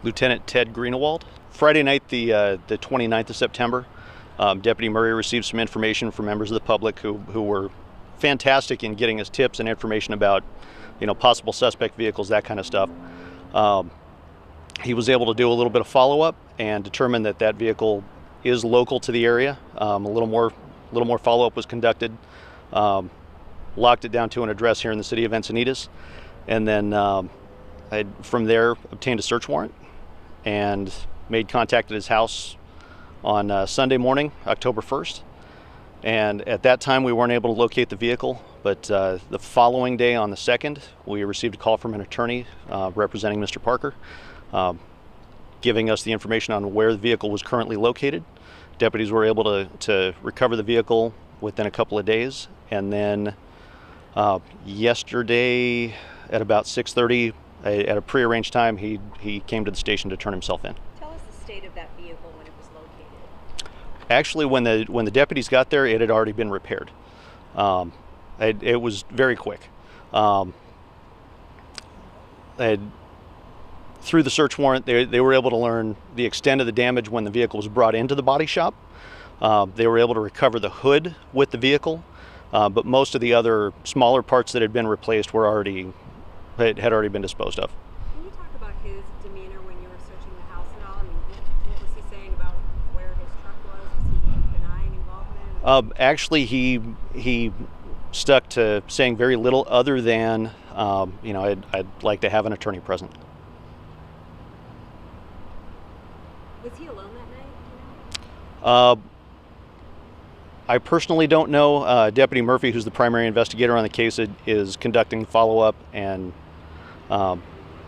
Lieutenant Ted Greenewald. Friday night, the 29th of September, Deputy Murray received some information from members of the public who were fantastic in getting us tips and information about, possible suspect vehicles, that kind of stuff. He was able to do a little bit of follow-up and determine that vehicle is local to the area. A little more follow-up was conducted. Locked it down to an address here in the city of Encinitas, and then from there obtained a search warrant and made contact at his house on Sunday morning, October 1st. And at that time, we weren't able to locate the vehicle, but the following day, on the 2nd, we received a call from an attorney representing Mr. Parker, giving us the information on where the vehicle was currently located. Deputies were able to recover the vehicle within a couple of days, and then yesterday at about 6:30, at a prearranged time, he came to the station to turn himself in. Tell us the state of that vehicle when it was located. Actually, when the deputies got there, it had already been repaired. It was very quick. Through the search warrant, they were able to learn the extent of the damage when the vehicle was brought into the body shop. They were able to recover the hood with the vehicle, but most of the other smaller parts that had been replaced had already been disposed of. Can you talk about his demeanor when you were searching the house at all? I mean, what was he saying about where his truck was? Was he denying involvement? Actually, he stuck to saying very little other than, I'd like to have an attorney present. Was he alone that night? I personally don't know. Deputy Murphy, who's the primary investigator on the case, is conducting follow-up, and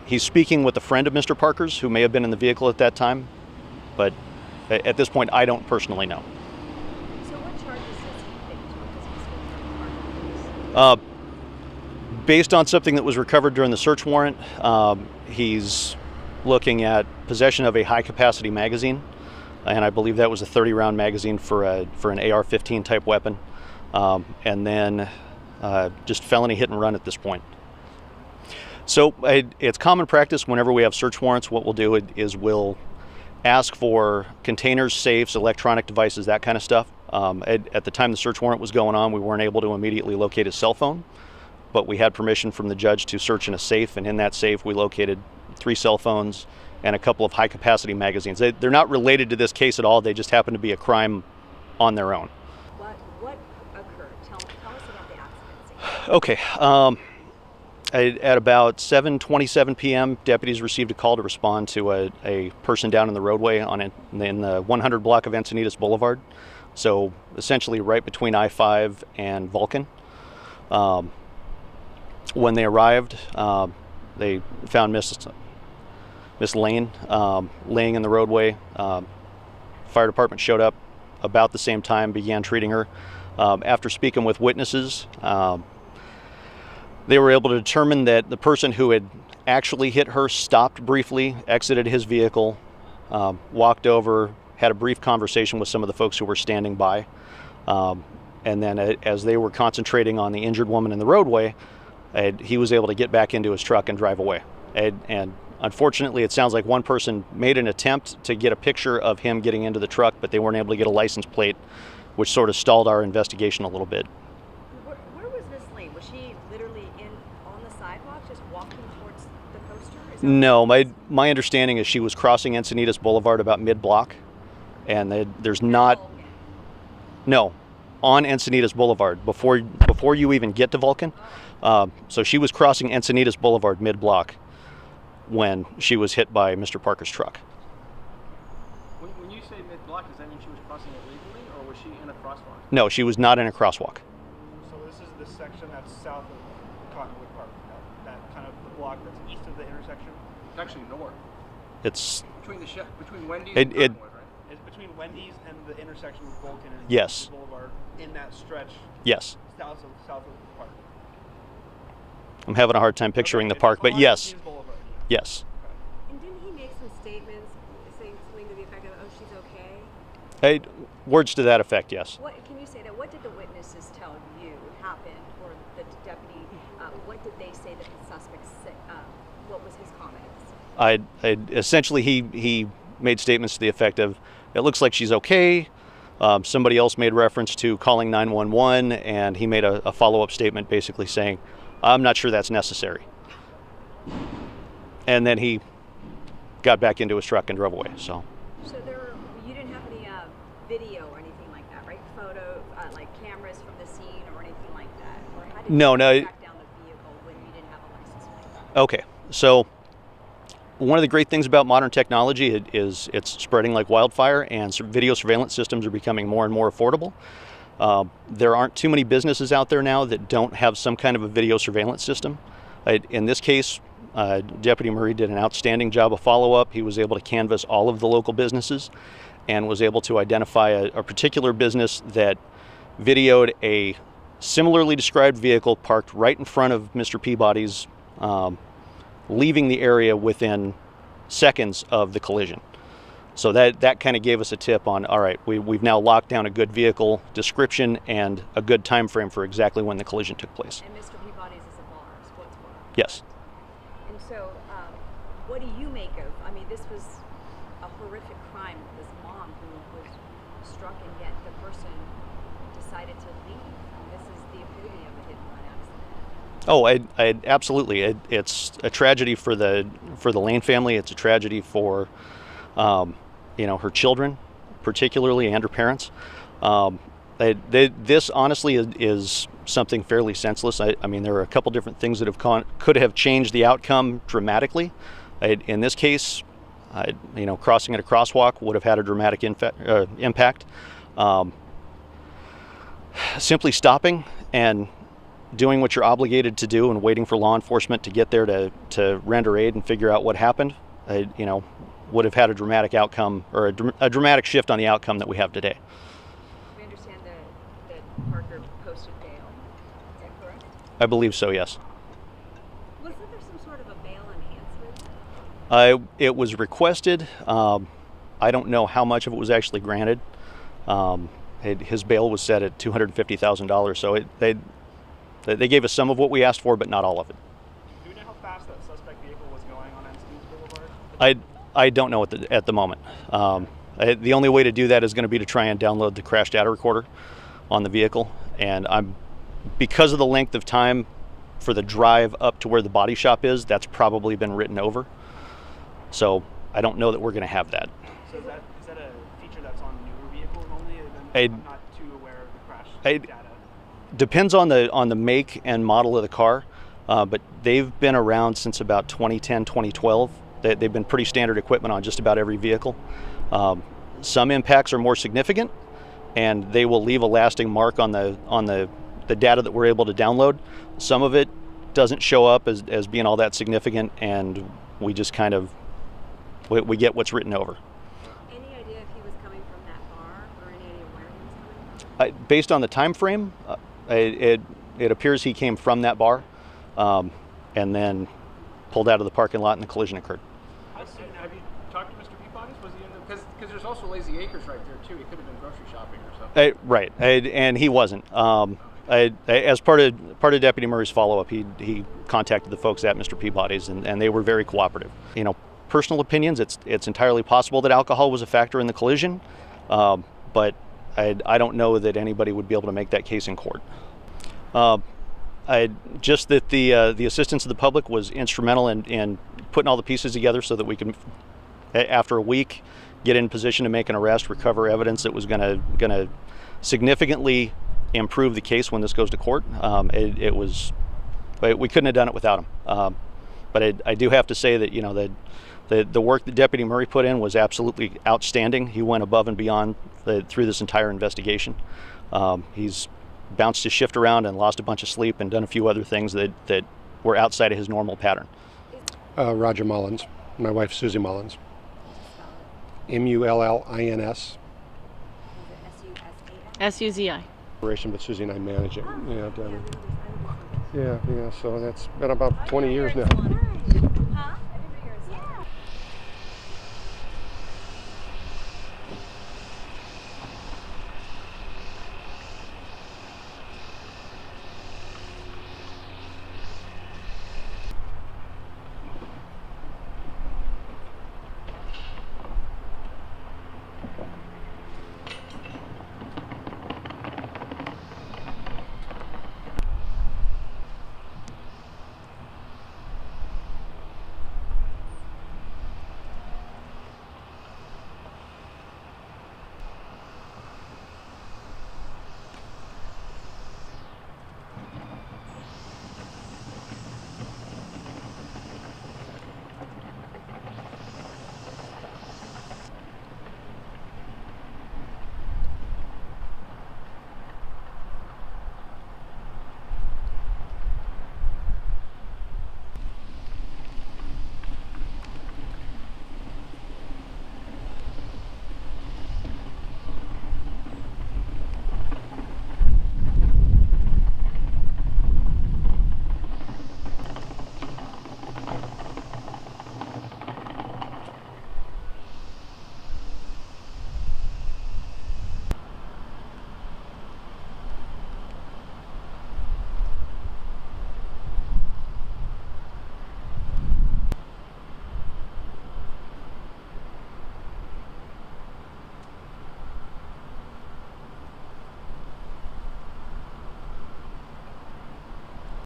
he's speaking with a friend of Mr. Parker's who may have been in the vehicle at that time, but at this point, I don't personally know. So what charges does he face because Mr. Parker? Based on something that was recovered during the search warrant, he's looking at possession of a high-capacity magazine, and I believe that was a 30-round magazine for an AR-15 type weapon, and then just felony hit and run at this point. So it's common practice whenever we have search warrants. What we'll do is we'll ask for containers, safes, electronic devices, that kind of stuff. At the time the search warrant was going on, we weren't able to immediately locate his cell phone, but we had permission from the judge to search in a safe, and in that safe we located 3 cell phones and a couple of high-capacity magazines. They're not related to this case at all. They just happen to be a crime on their own. What occurred? Tell us about the accident scene. At about 7:27 p.m., deputies received a call to respond to a person down in the roadway in the 100 block of Encinitas Boulevard, so essentially right between I-5 and Vulcan. When they arrived, they found Miss Lane laying in the roadway. Fire department showed up about the same time, began treating her. After speaking with witnesses, they were able to determine that the person who had actually hit her stopped briefly, exited his vehicle, walked over, had a brief conversation with some of the folks who were standing by. And then as they were concentrating on the injured woman in the roadway, he was able to get back into his truck and drive away. And unfortunately, it sounds like one person made an attempt to get a picture of him getting into the truck, but they weren't able to get a license plate, which sort of stalled our investigation a little bit. Where was Miss Lane? Was she literally on the sidewalk, just walking towards the coaster? No, my understanding is she was crossing Encinitas Boulevard about mid-block, and there's not... No, on Encinitas Boulevard, before you even get to Vulcan. So she was crossing Encinitas Boulevard mid-block when she was hit by Mr. Parker's truck. When you say mid-block, does that mean she was crossing it legally, or was she in a crosswalk? No, she was not in a crosswalk. So this is the section that's south of Cottonwood Park, that kind of the block that's east of the intersection? It's actually north. It's between Wendy's and Cottonwood, right? It's between Wendy's and the intersection with Vulcan and Yes. Boulevard, in that stretch. Yes. South of the park. I'm having a hard time picturing the park, but yes. Yes. And didn't he make some statements saying something to the effect of, "Oh, she's okay"? Words to that effect, yes. What can you say that? What did the witnesses tell you happened, or the deputy? What did they say that the suspect said? What was his comment? Essentially he made statements to the effect of, it looks like she's okay. Somebody else made reference to calling 911, and he made a follow-up statement basically saying, I'm not sure that's necessary. And then he got back into his truck and drove away. So You didn't have any video or anything like that, right? Photo, like cameras from the scene or anything like that? Or how did No. you track down the vehicle when you didn't have a license plate? Okay, so one of the great things about modern technology is it's spreading like wildfire, and video surveillance systems are becoming more and more affordable. There aren't too many businesses out there now that don't have some kind of a video surveillance system. In this case, Deputy Murray did an outstanding job of follow-up. He was able to canvass all of the local businesses and was able to identify a particular business that videoed a similarly described vehicle parked right in front of Mr. Peabody's, leaving the area within seconds of the collision. So that kind of gave us a tip on, all right, we've now locked down a good vehicle description and a good time frame for exactly when the collision took place. And Mr. Peabody's is a bar, a sports bar. Yes. And so, what do you make of? I mean, this was a horrific crime. This mom who was struck, and yet the person decided to leave. And this is the epitome of a hit-and-run accident. Oh, I absolutely. It's a tragedy for the Lane family. It's a tragedy for, her children, particularly, and her parents. This honestly is something fairly senseless. I mean, there are a couple different things that could have changed the outcome dramatically. In this case, crossing at a crosswalk would have had a dramatic impact. Simply stopping and doing what you're obligated to do and waiting for law enforcement to get there to render aid and figure out what happened, would have had a dramatic outcome, or a dramatic shift on the outcome that we have today. We understand that Parker posted bail. Is that correct? I believe so, yes. Wasn't there some sort of a bail enhancement? It was requested. I don't know how much of it was actually granted. His bail was set at $250,000, so they gave us some of what we asked for, but not all of it. Do you know how fast that suspect vehicle was going on Encinitas Boulevard? I don't know at the moment. The only way to do that is going to be to try and download the crash data recorder on the vehicle, and because of the length of time for the drive up to where the body shop is, that's probably been written over. So I don't know that we're going to have that. So is that a feature that's on newer vehicles only? I'm not too aware of the crash data. Depends on the make and model of the car, but they've been around since about 2010, 2012. They've been pretty standard equipment on just about every vehicle. Some impacts are more significant, and they will leave a lasting mark on the data that we're able to download. Some of it doesn't show up as being all that significant, and we just kind of we get what's written over. Any idea if he was coming from that bar, or any idea where he was coming? Based on the time frame, it appears he came from that bar, and then pulled out of the parking lot, and the collision occurred. Have you talked to Mr. Peabody's? Was he in the? Because there's also Lazy Acres right there too. He could have been grocery shopping or something. Right, and he wasn't. As part of Deputy Murray's follow-up, he contacted the folks at Mr. Peabody's, and they were very cooperative. Personal opinions, it's entirely possible that alcohol was a factor in the collision, but I don't know that anybody would be able to make that case in court. Just that the assistance of the public was instrumental in putting all the pieces together so that we can, after a week, get in position to make an arrest, recover evidence that was going to significantly improve the case when this goes to court. We couldn't have done it without him. But I do have to say that the work that Deputy Murray put in was absolutely outstanding. He went above and beyond through this entire investigation. He's bounced his shift around and lost a bunch of sleep and done a few other things that were outside of his normal pattern. Roger Mullins. My wife Susie Mullins. Mullins. SUZI. But Susie and I manage it. Yeah, so that's been about 20 years now.